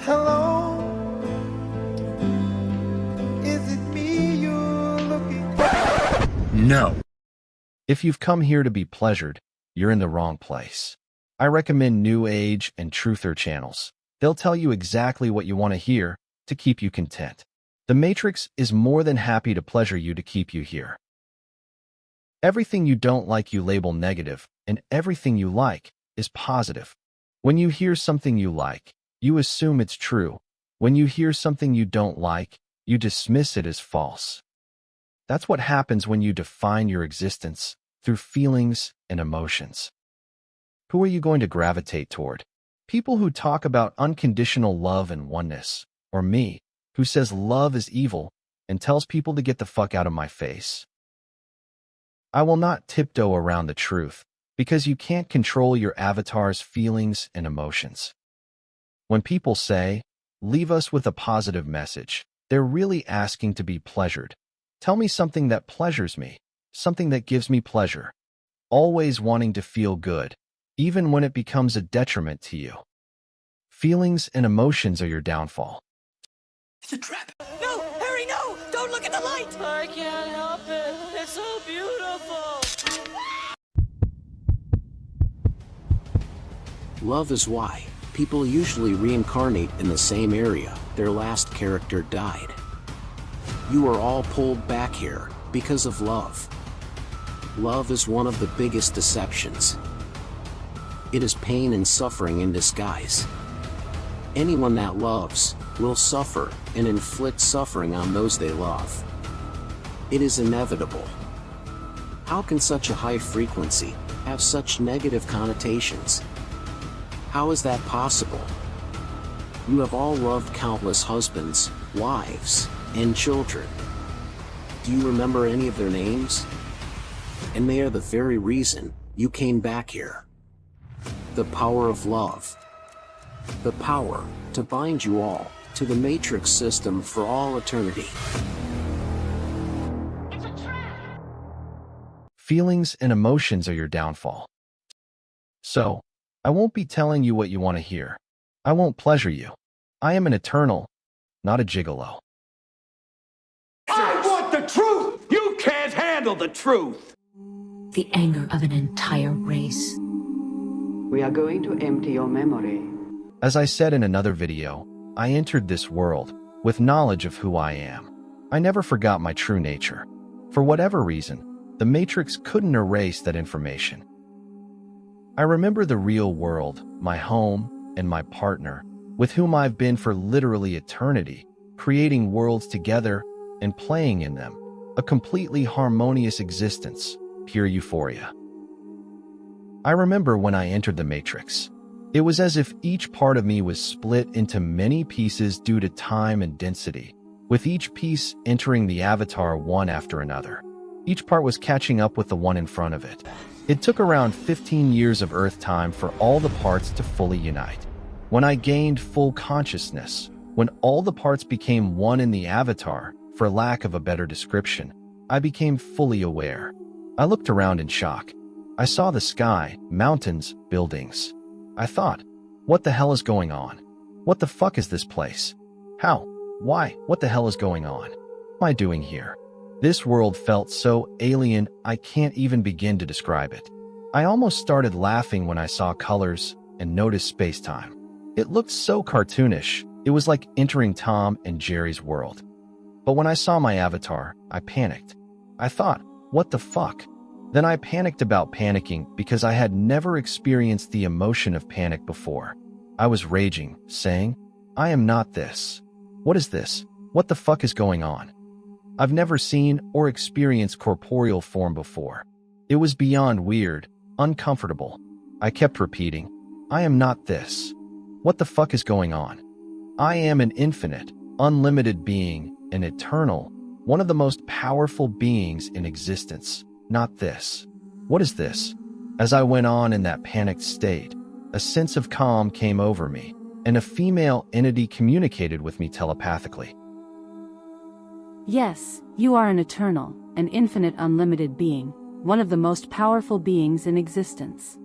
Hello, is it me you're looking for? No. If you've come here to be pleasured, you're in the wrong place. I recommend New Age and Truther channels. They'll tell you exactly what you want to hear to keep you content. The Matrix is more than happy to pleasure you to keep you here. Everything you don't like you label negative, and everything you like is positive. When you hear something you like, you assume it's true. When you hear something you don't like, you dismiss it as false. That's what happens when you define your existence through feelings and emotions. Who are you going to gravitate toward? People who talk about unconditional love and oneness, or me, who says love is evil and tells people to get the fuck out of my face? I will not tiptoe around the truth, because you can't control your avatar's feelings and emotions. When people say, leave us with a positive message, they're really asking to be pleasured. Tell me something that pleasures me, something that gives me pleasure. Always wanting to feel good, even when it becomes a detriment to you. Feelings and emotions are your downfall. It's a trap. No, Harry, no! Don't look at the light! I can't help it. It's so beautiful. Love is why people usually reincarnate in the same area their last character died. You are all pulled back here because of love. Love is one of the biggest deceptions. It is pain and suffering in disguise. Anyone that loves will suffer and inflict suffering on those they love. It is inevitable. How can such a high frequency have such negative connotations? How is that possible? You have all loved countless husbands, wives, and children. Do you remember any of their names? And they are the very reason you came back here. The power of love. The power to bind you all to the Matrix system for all eternity. It's a trap. Feelings and emotions are your downfall. So, I won't be telling you what you want to hear. I won't pleasure you. I am an eternal, not a gigolo. I want the truth! You can't handle the truth! The anger of an entire race. We are going to empty your memory. As I said in another video, I entered this world with knowledge of who I am. I never forgot my true nature. For whatever reason, the Matrix couldn't erase that information. I remember the real world, my home, and my partner, with whom I've been for literally eternity, creating worlds together and playing in them, a completely harmonious existence, pure euphoria. I remember when I entered the Matrix. It was as if each part of me was split into many pieces due to time and density, with each piece entering the avatar one after another. Each part was catching up with the one in front of it. It took around 15 years of Earth time for all the parts to fully unite. When I gained full consciousness, when all the parts became one in the avatar, for lack of a better description, I became fully aware. I looked around in shock. I saw the sky, mountains, buildings. I thought, what the hell is going on? What the fuck is this place? How? Why? What the hell is going on? What am I doing here? This world felt so alien, I can't even begin to describe it. I almost started laughing when I saw colors and noticed space-time. It looked so cartoonish. It was like entering Tom and Jerry's world. But when I saw my avatar, I panicked. I thought, what the fuck? Then I panicked about panicking because I had never experienced the emotion of panic before. I was raging, saying, I am not this. What is this? What the fuck is going on? I've never seen or experienced corporeal form before. It was beyond weird, uncomfortable. I kept repeating, I am not this. What the fuck is going on? I am an infinite, unlimited being, an eternal, one of the most powerful beings in existence, not this. What is this? As I went on in that panicked state, a sense of calm came over me, and a female entity communicated with me telepathically. Yes, you are an eternal, an infinite unlimited being, one of the most powerful beings in existence.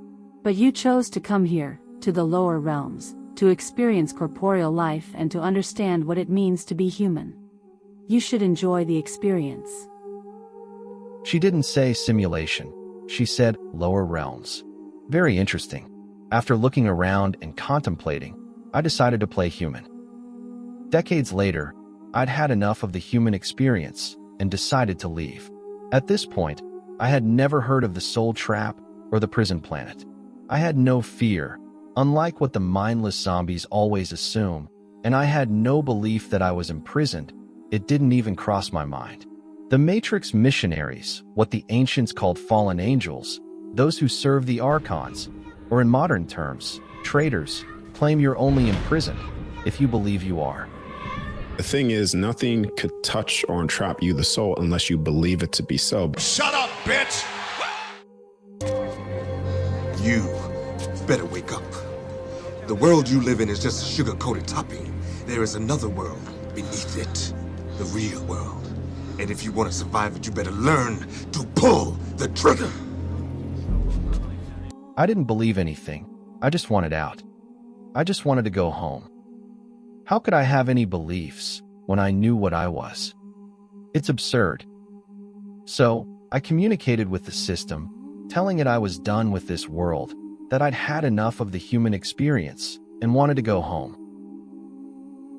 But you chose to come here, to the lower realms, to experience corporeal life and to understand what it means to be human. You should enjoy the experience. She didn't say simulation. She said lower realms. Very interesting. After looking around and contemplating, I decided to play human. Decades later, I'd had enough of the human experience and decided to leave. At this point, I had never heard of the soul trap or the prison planet. I had no fear, unlike what the mindless zombies always assume, and I had no belief that I was imprisoned. It didn't even cross my mind. The Matrix missionaries, what the ancients called fallen angels, those who serve the archons, or in modern terms, traitors, claim you're only imprisoned if you believe you are. The thing is, nothing could touch or entrap you, the soul, unless you believe it to be so. Shut up, bitch! You better wake up. The world you live in is just a sugar-coated topping. There is another world beneath it, the real world. And if you want to survive it, you better learn to pull the trigger. I didn't believe anything. I just wanted out. I just wanted to go home. How could I have any beliefs when I knew what I was? It's absurd. So, I communicated with the system, telling it I was done with this world, that I'd had enough of the human experience and wanted to go home.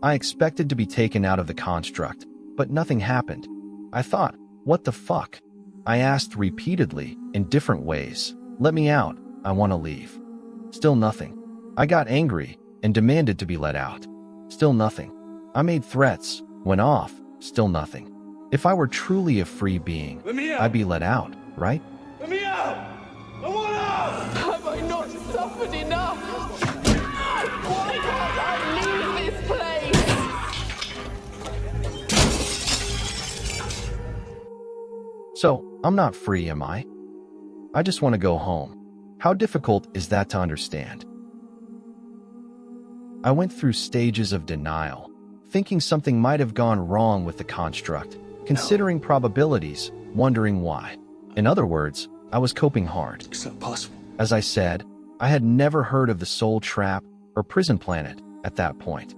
I expected to be taken out of the construct, but nothing happened. I thought, what the fuck? I asked repeatedly, in different ways, let me out, I want to leave. Still nothing. I got angry and demanded to be let out. Still nothing. I made threats, went off, still nothing. If I were truly a free being, I'd be let out, right? Let me out! I want out! Have I not suffered enough? Why can't I leave this place? So, I'm not free, am I? I just want to go home. How difficult is that to understand? I went through stages of denial, thinking something might have gone wrong with the construct, considering probabilities, wondering why. In other words, I was coping hard. It's not possible. As I said, I had never heard of the soul trap or prison planet at that point.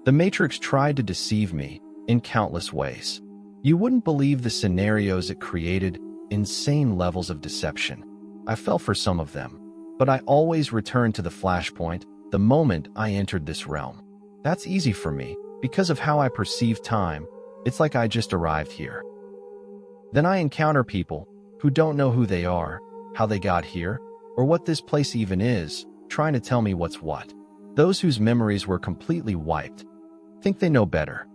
The Matrix tried to deceive me in countless ways. You wouldn't believe the scenarios it created, insane levels of deception. I fell for some of them, but I always returned to the flashpoint the moment I entered this realm. That's easy for me, because of how I perceive time. It's like I just arrived here. Then I encounter people who don't know who they are, how they got here, or what this place even is, trying to tell me what's what. Those whose memories were completely wiped think they know better.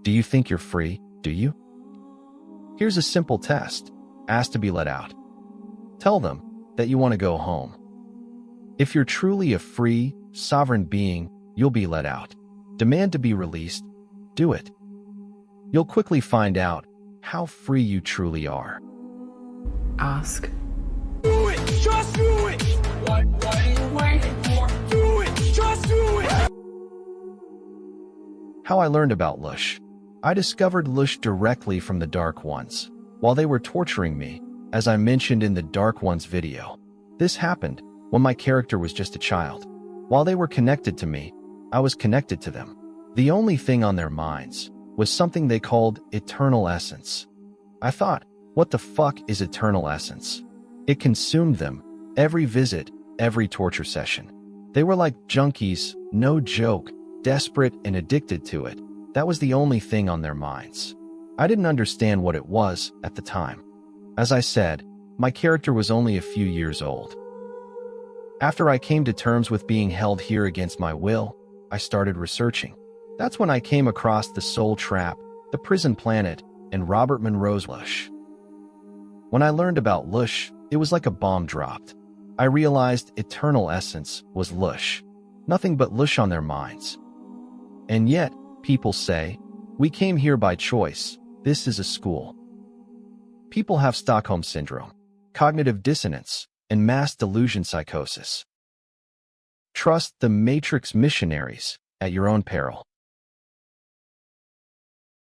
Do you think you're free, do you? Here's a simple test. Ask to be let out. Tell them that you want to go home. If you're truly a free, sovereign being, you'll be let out. Demand to be released. Do it. You'll quickly find out how free you truly are. Ask. Do it! Just do it! What are you waiting for? Do it! Just do it! How I learned about Loosh. I discovered Loosh directly from the Dark Ones, while they were torturing me, as I mentioned in the Dark Ones video. This happened when my character was just a child. While they were connected to me, I was connected to them. The only thing on their minds was something they called eternal essence. I thought, what the fuck is eternal essence? It consumed them, every visit, every torture session. They were like junkies, no joke, desperate and addicted to it. That was the only thing on their minds. I didn't understand what it was at the time. As I said, my character was only a few years old. After I came to terms with being held here against my will, I started researching. That's when I came across the soul trap, the prison planet, and Robert Monroe's Loosh. When I learned about Loosh, it was like a bomb dropped. I realized eternal essence was Loosh. Nothing but Loosh on their minds. And yet, people say, we came here by choice, this is a school. People have Stockholm Syndrome, cognitive dissonance, and mass delusion psychosis. Trust the Matrix missionaries at your own peril.